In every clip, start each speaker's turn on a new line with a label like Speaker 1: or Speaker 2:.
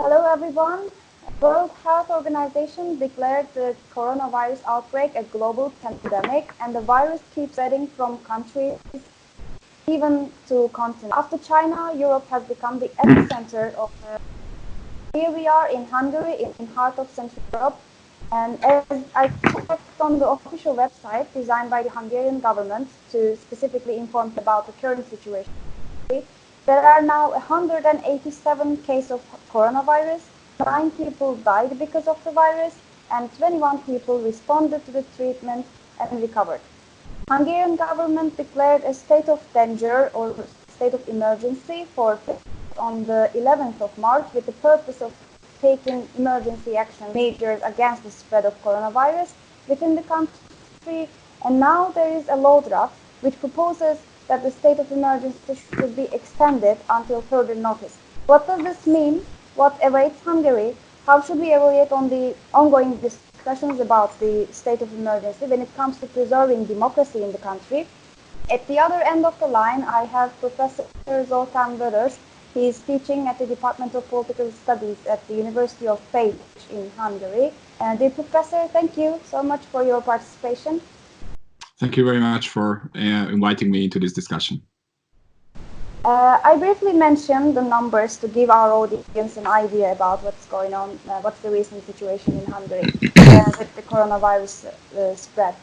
Speaker 1: Hello everyone. World Health Organization declared the coronavirus outbreak a global pandemic and the virus keeps spreading from countries even to continents. After China, Europe has become the epicenter of here we are in Hungary, in heart of Central Europe, and as I checked on the official website designed by the Hungarian government to specifically inform about the current situation, there are now 187 cases of coronavirus, 9 people died because of the virus, and 21 people responded to the treatment and recovered. Hungarian government declared a state of danger or state of emergency for on the 11th of March with the purpose of taking emergency action measures against the spread of coronavirus within the country. And now there is a law draft which proposes that the state of emergency should be extended until further notice. What does this mean? What awaits Hungary? How should we evaluate on the ongoing discussions about the state of emergency when it comes to preserving democracy in the country? At the other end of the line, I have Professor Zoltán Vörös. He is teaching at the Department of Political Studies at the University of Pécs in Hungary. Dear Professor, thank you so much for your participation.
Speaker 2: Thank you very much for inviting me into this discussion.
Speaker 1: I briefly mentioned the numbers to give our audience an idea about what's going on, what's the recent situation in Hungary with the coronavirus spread.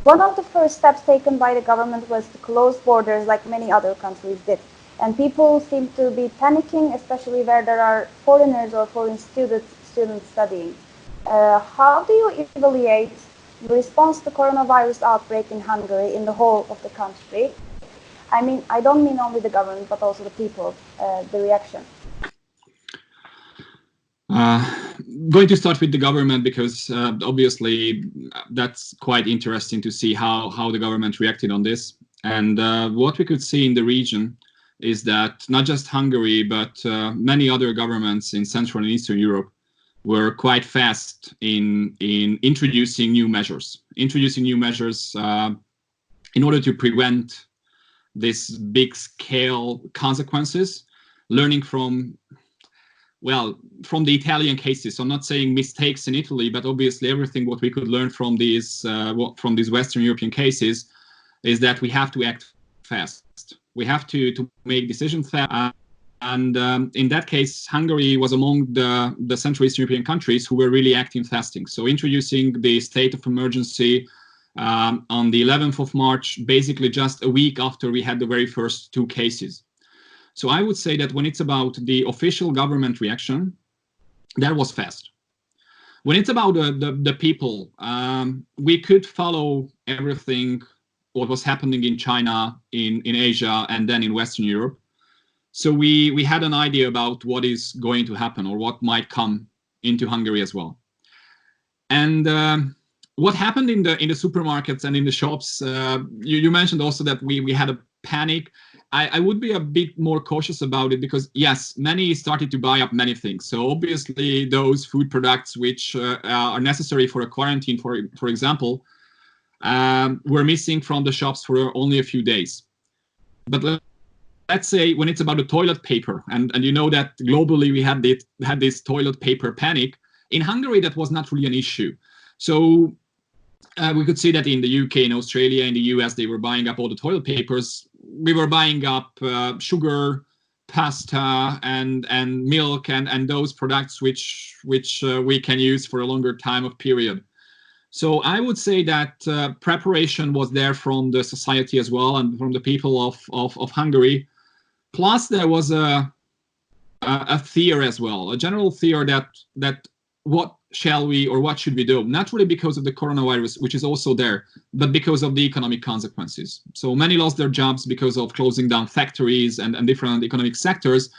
Speaker 1: One of the first steps taken by the government was to close borders like many other countries did. And people seem to be panicking, especially where there are foreigners or foreign students studying. How do you evaluate the response to coronavirus outbreak in Hungary in the whole of the country? I mean, I don't mean only the government, but also the people, the reaction.
Speaker 2: Going to start with the government because obviously that's quite interesting to see how the government reacted on this. And what we could see in the region is that not just Hungary, but many other governments in Central and Eastern Europe were quite fast in introducing new measures in order to prevent this big scale consequences, learning from the Italian cases. So I'm not saying mistakes in Italy, but obviously everything what we could learn from these Western European cases is that we have to act fast. We have to make decisions fast. And in that case, Hungary was among the Central Eastern European countries who were really acting fasting. So introducing the state of emergency on the 11th of March, basically just a week after we had the very first 2 cases. So I would say that when it's about the official government reaction, that was fast. When it's about the people, we could follow everything what was happening in China, in Asia, and then in Western Europe. So we had an idea about what is going to happen or what might come into Hungary as well. And what happened in the supermarkets and in the shops, you mentioned also that we had a panic. I would be a bit more cautious about it because, yes, many started to buy up many things. So obviously those food products which are necessary for a quarantine, for example, were missing from the shops for only a few days. But let's say when it's about the toilet paper, and you know that globally we had this toilet paper panic. In Hungary, that was not really an issue. So we could see that in the UK, in Australia, in the US, they were buying up all the toilet papers. We were buying up sugar, pasta, and milk, and those products which we can use for a longer time of period. So I would say that preparation was there from the society as well and from the people of Hungary. Plus, there was a fear as well, a general fear that what shall we or what should we do? Not really because of the coronavirus, which is also there, but because of the economic consequences. So many lost their jobs because of closing down factories and different economic sectors.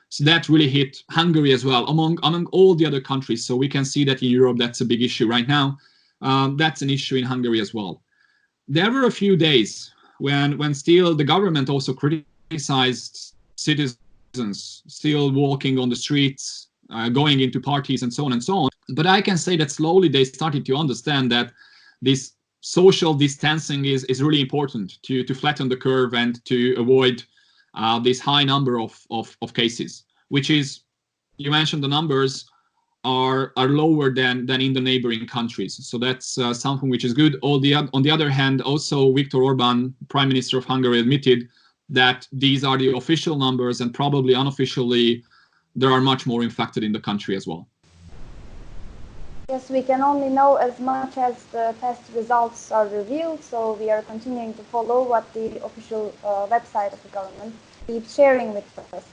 Speaker 2: So that really hit Hungary as well, among all the other countries. So we can see that in Europe, that's a big issue right now. That's an issue in Hungary as well. There were a few days when still the government also criticized citizens still walking on the streets, going into parties and so on and so on. But I can say that slowly they started to understand that this social distancing is really important to flatten the curve and to avoid this high number of cases, which is you mentioned the numbers are lower than in the neighboring countries. So that's something which is good. On the other hand, also Viktor Orban, Prime Minister of Hungary, admitted that these are the official numbers, and probably unofficially there are much more infected in the country as well.
Speaker 1: Yes, we can only know as much as the test results are revealed, so we are continuing to follow what the official website of the government keeps sharing with us.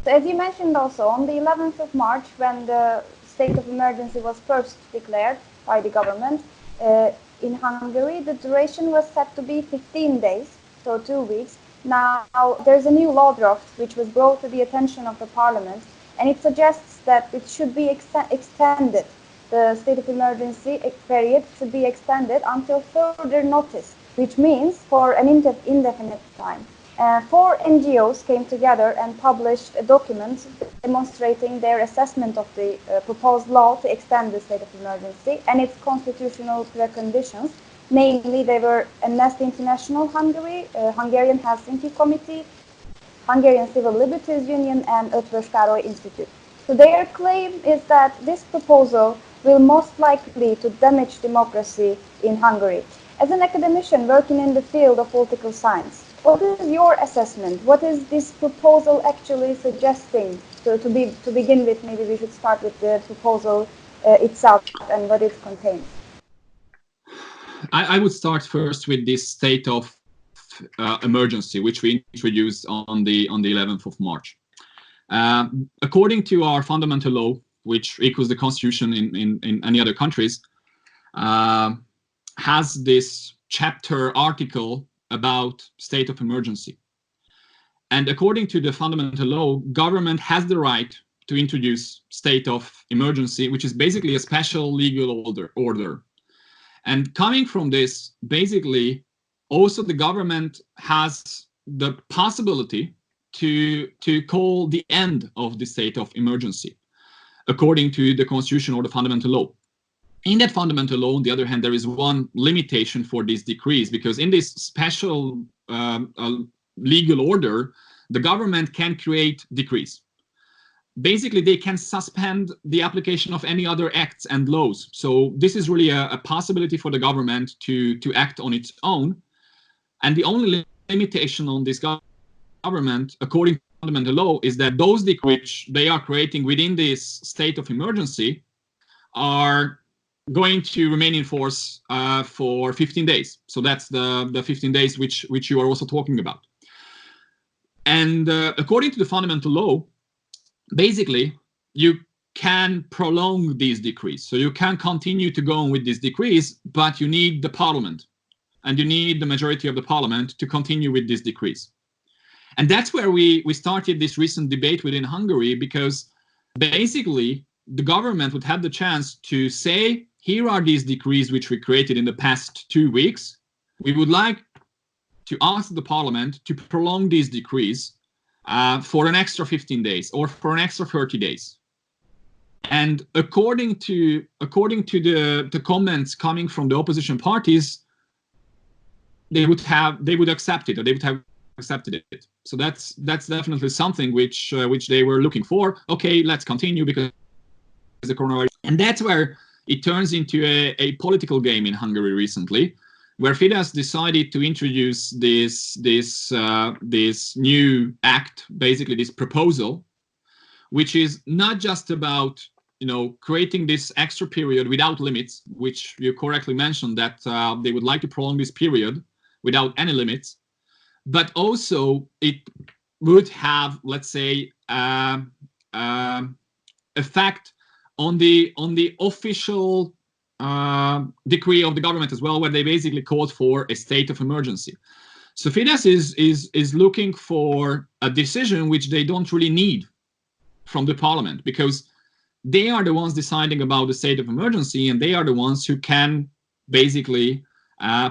Speaker 1: So as you mentioned also, on the 11th of March, when the state of emergency was first declared by the government in Hungary, the duration was set to be 15 days, so 2 weeks. Now, there's a new law draft which was brought to the attention of the parliament, and it suggests that it should be extended. The state of emergency period should be extended until further notice, which means for an indefinite time. 4 NGOs came together and published a document demonstrating their assessment of the proposed law to extend the state of emergency and its constitutional preconditions. Namely, they were Amnesty International Hungary, Hungarian Helsinki Committee, Hungarian Civil Liberties Union, and Ötvös Károly Institute. So their claim is that this proposal will most likely to damage democracy in Hungary. As an academician working in the field of political science, what is your assessment? What is this proposal actually suggesting? So to begin with, maybe we should start with the proposal itself and what it contains.
Speaker 2: I would start first with this state of emergency, which we introduced on the 11th of March. According to our fundamental law, which equals the constitution in any other countries, has this chapter article about state of emergency. And according to the fundamental law, government has the right to introduce state of emergency, which is basically a special legal order. And coming from this, basically, also the government has the possibility to call the end of the state of emergency, according to the constitution or the fundamental law. In that fundamental law, on the other hand, there is one limitation for this decrees, because in this special legal order, the government can create decrees. Basically, they can suspend the application of any other acts and laws. So this is really a possibility for the government to act on its own. And the only limitation on this government, according to fundamental law, is that those decrees which they are creating within this state of emergency are going to remain in force for 15 days. So that's the 15 days which you are also talking about. And according to the fundamental law, basically, you can prolong these decrees. So you can continue to go on with these decrees, but you need the parliament, and you need the majority of the parliament to continue with these decrees. And that's where we started this recent debate within Hungary, because basically the government would have the chance to say, here are these decrees which we created in the past 2 weeks. We would like to ask the parliament to prolong these decrees for an extra 15 days or for an extra 30 days. And according to the comments coming from the opposition parties, they would accept it, or they would have accepted it. So that's definitely something which they were looking for. Okay, let's continue because the coronavirus. And that's where it turns into a political game in Hungary recently, where Fidesz decided to introduce this new act, basically this proposal, which is not just about creating this extra period without limits, which you correctly mentioned that they would like to prolong this period without any limits, but also it would have, let's say, effect on the official decree of the government as well, where they basically called for a state of emergency. So Fidesz is looking for a decision which they don't really need from the parliament, because they are the ones deciding about the state of emergency, and they are the ones who can basically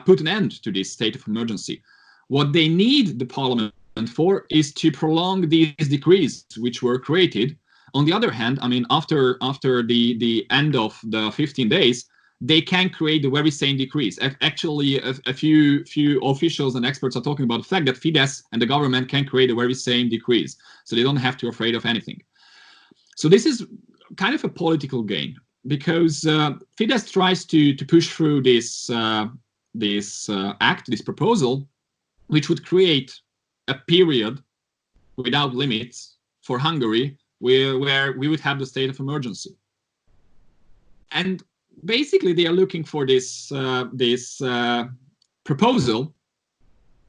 Speaker 2: put an end to this state of emergency. What they need the parliament for is to prolong these decrees which were created. On the other hand, I mean, after the end of the 15 days, they can create the very same decrees. Actually, a few officials and experts are talking about the fact that Fidesz and the government can create the very same decrees, so they don't have to be afraid of anything. So this is kind of a political game, because Fidesz tries to push through this this proposal, which would create a period without limits for Hungary, where we would have the state of emergency. And basically, they are looking for this proposal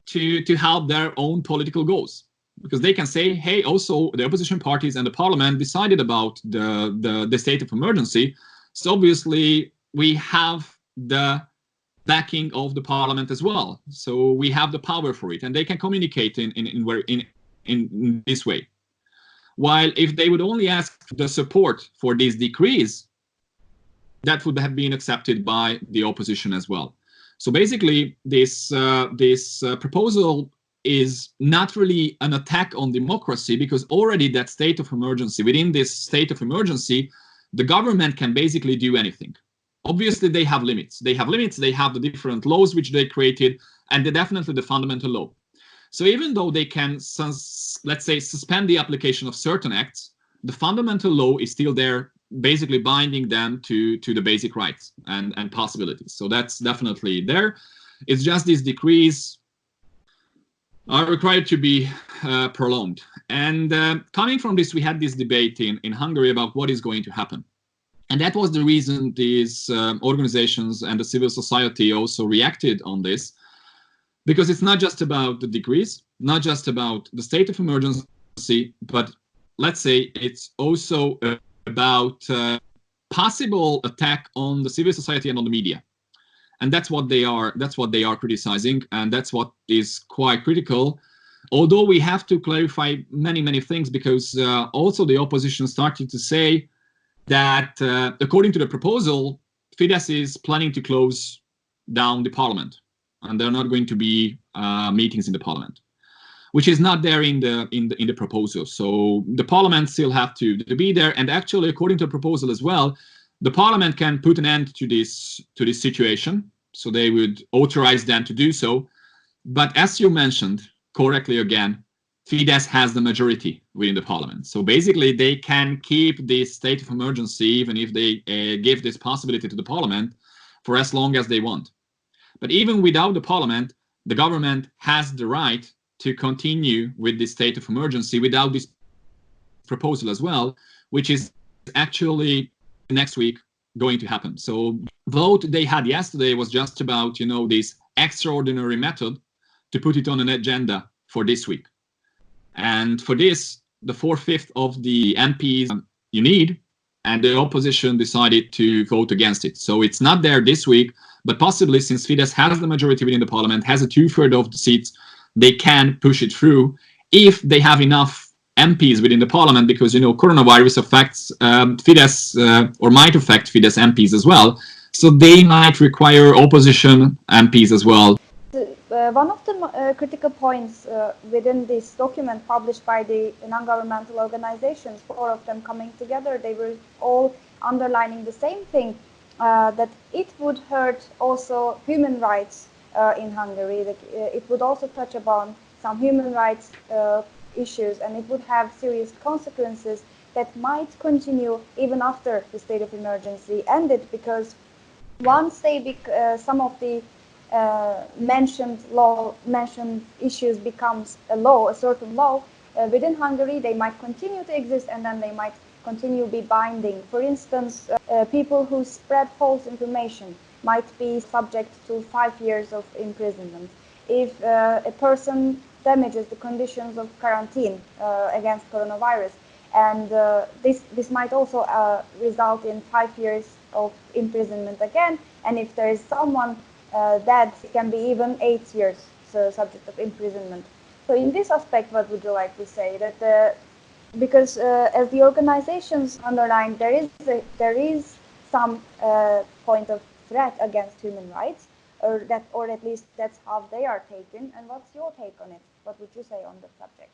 Speaker 2: to help their own political goals, because they can say, hey, also the opposition parties and the parliament decided about the state of emergency, so obviously we have the backing of the parliament as well, so we have the power for it, and they can communicate in this way. While if they would only ask the support for this decrease, that would have been accepted by the opposition as well. So basically, this proposal is not really an attack on democracy, because already that state of emergency, within this state of emergency, the government can basically do anything. Obviously, they have limits. They have the different laws which they created, and they're definitely the fundamental law. So even though they can, let's say, suspend the application of certain acts, the fundamental law is still there, basically binding them to the basic rights and possibilities. So that's definitely there. It's just these decrees are required to be prolonged. And coming from this, we had this debate in Hungary about what is going to happen. And that was the reason these organizations and the civil society also reacted on this, because it's not just about the decrees, not just about the state of emergency, but let's say it's also about possible attack on the civil society and on the media. And that's what they are criticizing, and that's what is quite critical. Although we have to clarify many things, because also the opposition started to say that according to the proposal, Fidesz is planning to close down the parliament, and there are not going to be meetings in the parliament, which is not there in the proposal. So the parliament still have to be there, and actually, according to the proposal as well, the parliament can put an end to this situation. So they would authorize them to do so. But as you mentioned correctly again, Fidesz has the majority within the parliament. So basically, they can keep this state of emergency, even if they give this possibility to the parliament, for as long as they want. But even without the parliament, the government has the right to continue with this state of emergency without this proposal as well, which is actually next week going to happen. So vote they had yesterday was just about, this extraordinary method to put it on an agenda for this week. And for this, the 4/5 of the MPs you need, and the opposition decided to vote against it. So it's not there this week, but possibly, since Fidesz has the majority within the parliament, has a 2/3 of the seats, they can push it through if they have enough MPs within the parliament, because coronavirus affects Fidesz or might affect Fidesz MPs as well, so they might require opposition MPs as well.
Speaker 1: One of the critical points within this document published by the non-governmental organizations, 4 of them coming together, they were all underlining the same thing, that it would hurt also human rights in Hungary. It would also touch upon some human rights issues, and it would have serious consequences that might continue even after the state of emergency ended, because once some of the mentioned issues becomes a law, a certain law within Hungary, they might continue to exist, and then they might continue to be binding. For instance, people who spread false information might be subject to 5 years of imprisonment. If a person damages the conditions of quarantine against coronavirus, and this might also result in 5 years of imprisonment again, and if there is someone dead, it can be even 8 years subject of imprisonment. So in this aspect, what would you like to say? That because as the organizations underline, there is some point of threat against human rights, or at least that's how they are taken. And what's your take on it? What would you say on the subject?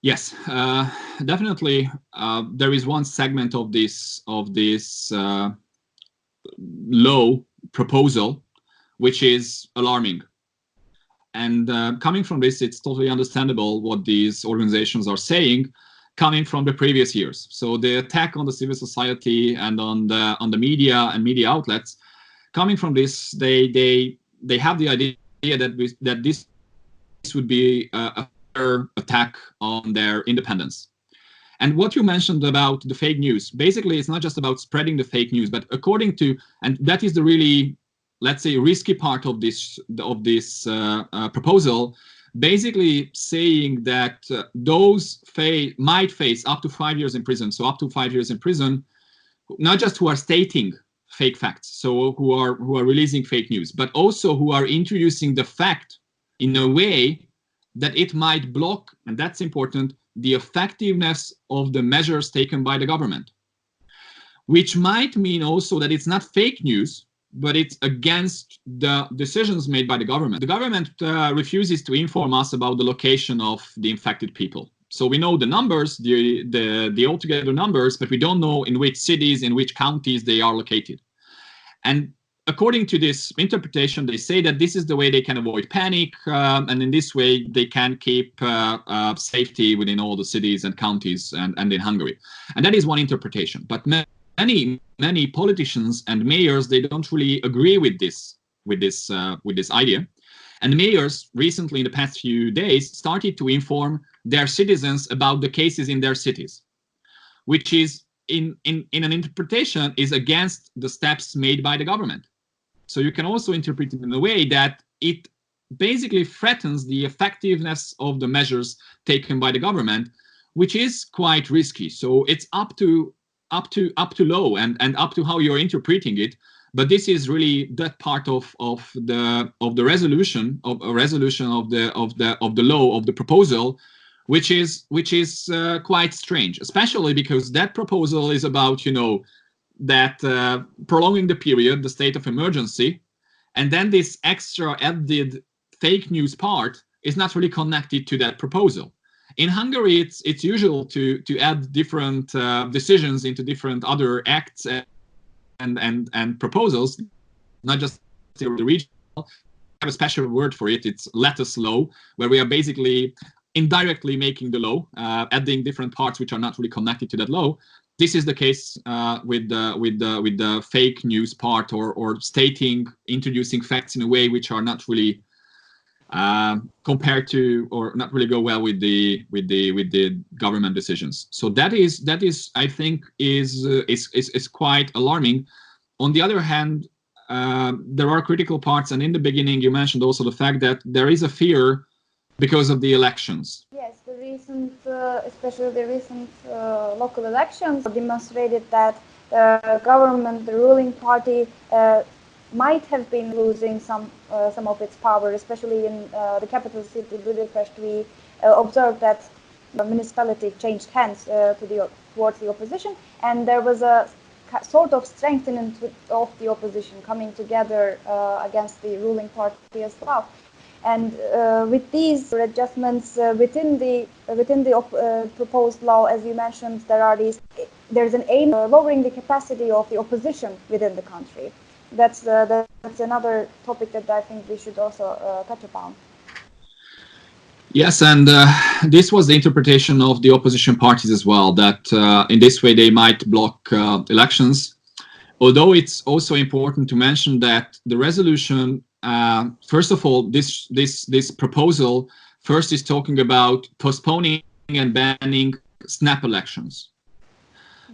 Speaker 2: Yes, definitely. There is one segment of this law proposal which is alarming. And coming from this, it's totally understandable what these organizations are saying, coming from the previous years. So the attack on the civil society and on the media and media outlets coming from this, they have the idea that this would be a further attack on their independence. And what you mentioned about the fake news, basically it's not just about spreading the fake news, but according to, and that is the really, let's say, risky part of this proposal, basically saying that those might face up to 5 years in prison. So up to 5 years in prison, not just who are stating fake facts, so who are releasing fake news, but also who are introducing the fact in a way that it might block, and that's important, the effectiveness of the measures taken by the government, which might mean also that it's not fake news, but it's against the decisions made by the government. The government refuses to inform us about the location of the infected people. So we know the numbers, the altogether numbers, but we don't know in which cities, in which counties they are located. And according to this interpretation, they say that this is the way they can avoid panic, and in this way they can keep safety within all the cities and counties and in Hungary. And that is one interpretation. But many politicians and mayors, they don't really agree with this idea. And mayors recently, in the past few days, started to inform their citizens about the cases in their cities, which is in an interpretation is against the steps made by the government. So you can also interpret it in a way that it basically threatens the effectiveness of the measures taken by the government, which is quite risky. So it's up to law and up to how you're interpreting it. But this is really that part of the resolution of the law of the proposal, which is quite strange, especially because that proposal is about, that prolonging the period, the state of emergency, and then this extra added fake news part is not really connected to that proposal. In Hungary, it's usual to add different decisions into different other acts and proposals, not just the regional. We have a special word for it. It's lattice law, where we are basically indirectly making the law, adding different parts which are not really connected to that law. This is the case with the fake news part, or introducing facts in a way which are not really compared to, or not really go well with the government decisions. So that is I think is quite alarming. On the other hand, there are critical parts, and in the beginning you mentioned also the fact that there is a fear because of the elections.
Speaker 1: Yes, especially the recent local elections demonstrated that the government, the ruling party, might have been losing some of its power, especially in the capital city, Budapest. We observed that the municipality changed hands towards the opposition, and there was a sort of strengthening of the opposition coming together against the ruling party as well. And with these adjustments within the proposed law, as you mentioned, there's an aim of lowering the capacity of the opposition within the country. That's another topic that I think we should also touch upon.
Speaker 2: Yes, and this was the interpretation of the opposition parties as well, that in this way they might block elections. Although it's also important to mention that the resolution, first of all, this proposal first is talking about postponing and banning snap elections.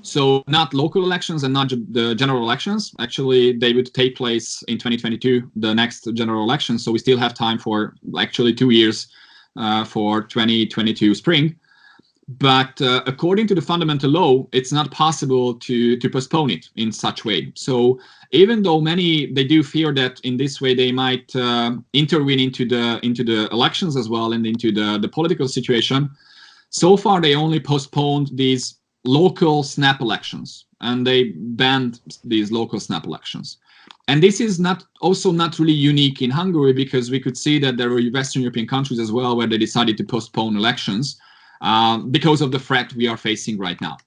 Speaker 2: So not local elections and not the general elections. Actually, they would take place in 2022, the next general election. So we still have time for actually 2 years for 2022 spring. But according to the fundamental law, it's not possible to postpone it in such way. So even though they do fear that in this way they might intervene into the elections as well and into the political situation, so far they only postponed these local snap elections, and they banned these local snap elections. And this is also not really unique in Hungary, because we could see that there were Western European countries as well where they decided to postpone elections because of the threat we are facing right now.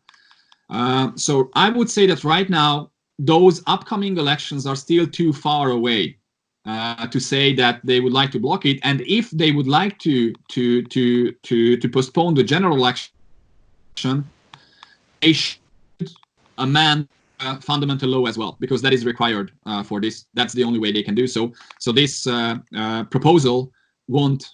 Speaker 2: So I would say that right now those upcoming elections are still too far away to say that they would like to block it. And if they would like to postpone the general election, election, they should amend fundamental law as well, because that is required for this. That's the only way they can do so. So this proposal won't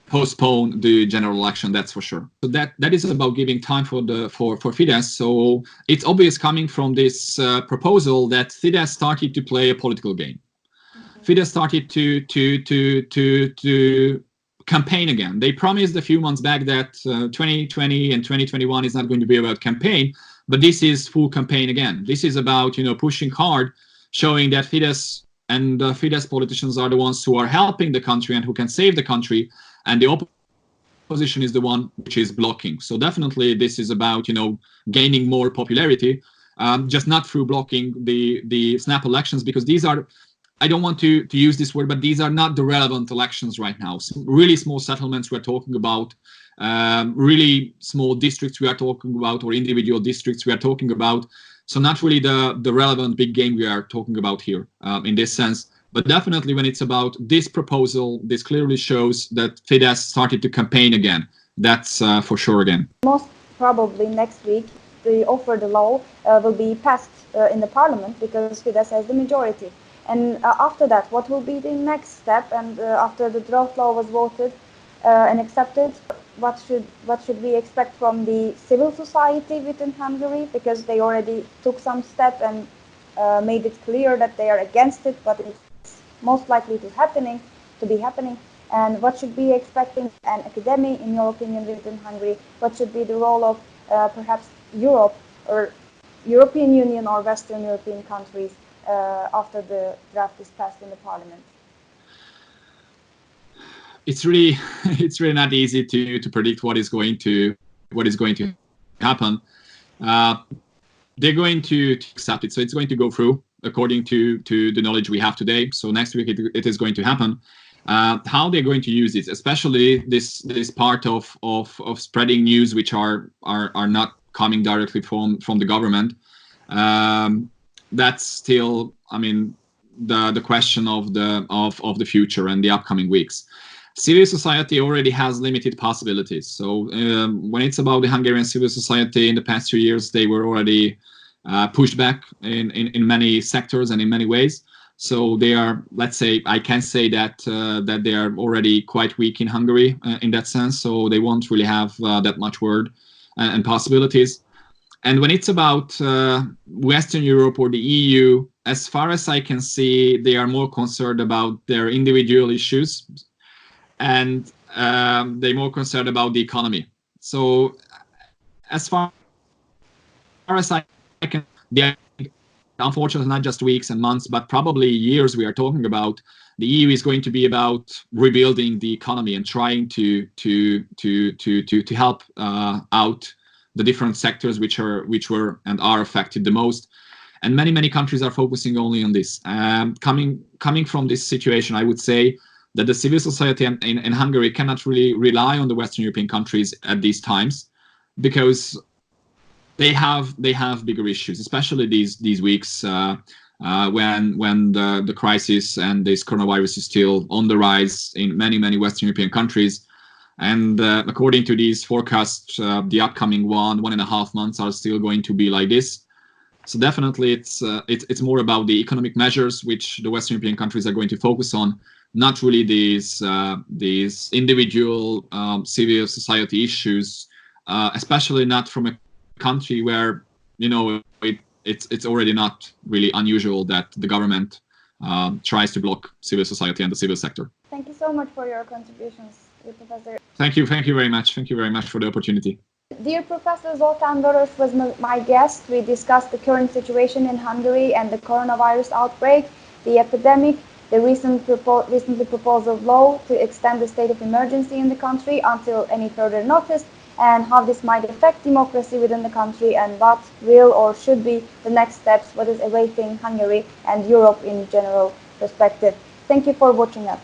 Speaker 2: postpone the general election, that's for sure. So that is about giving time for Fidesz. So it's obvious coming from this proposal that Fidesz started to play a political game. Fidesz started to campaign again. They promised a few months back that 2020 and 2021 is not going to be about campaign, but this is full campaign again. This is about pushing hard, showing that Fidesz and Fidesz politicians are the ones who are helping the country and who can save the country, and the opposition is the one which is blocking. So definitely this is about gaining more popularity, just not through blocking the snap elections, because these are, I don't want to use this word, but these are not the relevant elections right now. Really small settlements we're talking about, really small districts we are talking about, or individual districts we are talking about. So not really the relevant big game we are talking about here in this sense. But definitely when it's about this proposal, this clearly shows that Fidesz started to campaign again. That's for sure again.
Speaker 1: Most probably next week, the law will be passed in the parliament, because Fidesz has the majority. And after that, what will be the next step? And after the draft law was voted and accepted, what should we expect from the civil society within Hungary? Because they already took some step and made it clear that they are against it, but it's most likely to be happening. And what should we expecting an academy, in your opinion, within Hungary? What should be the role of perhaps Europe or European Union or Western European countries after the draft is passed in the parliament?
Speaker 2: It's really not easy to predict what is going to happen. They're going to accept it, so it's going to go through according to the knowledge we have today. So next week it is going to happen. How they're going to use it, especially this part of spreading news which are not coming directly from the government. That's still, I mean, the question of the future and the upcoming weeks. Civil society already has limited possibilities. So when it's about the Hungarian civil society, in the past 2 years, they were already pushed back in many sectors and in many ways. So they are, let's say, I can say that they are already quite weak in Hungary in that sense. So they won't really have that much word and possibilities. And when it's about Western Europe or the EU, as far as I can see, they are more concerned about their individual issues, and they're more concerned about the economy. So as far as I can, unfortunately, not just weeks and months, but probably years we are talking about, the EU is going to be about rebuilding the economy and trying to help out the different sectors which were and are affected the most. And many countries are focusing only on this. Coming from this situation, I would say that the civil society in Hungary cannot really rely on the Western European countries at these times, because they have bigger issues, especially these weeks when the crisis and this coronavirus is still on the rise in many Western European countries. And according to these forecasts, the upcoming 1.5 months are still going to be like this. So definitely it's more about the economic measures which the Western European countries are going to focus on, not really these individual civil society issues, especially not from a country where it's already not really unusual that the government tries to block civil society and the civil sector.
Speaker 1: Thank you so much for your contributions, Professor.
Speaker 2: Thank you very much. Thank you very much for the opportunity.
Speaker 1: Dear Professor Zoltán Doros was my guest. We discussed the current situation in Hungary and the coronavirus outbreak, the epidemic, the recently proposed law to extend the state of emergency in the country until any further notice, and how this might affect democracy within the country, and what will or should be the next steps, what is awaiting Hungary and Europe in general perspective. Thank you for watching us.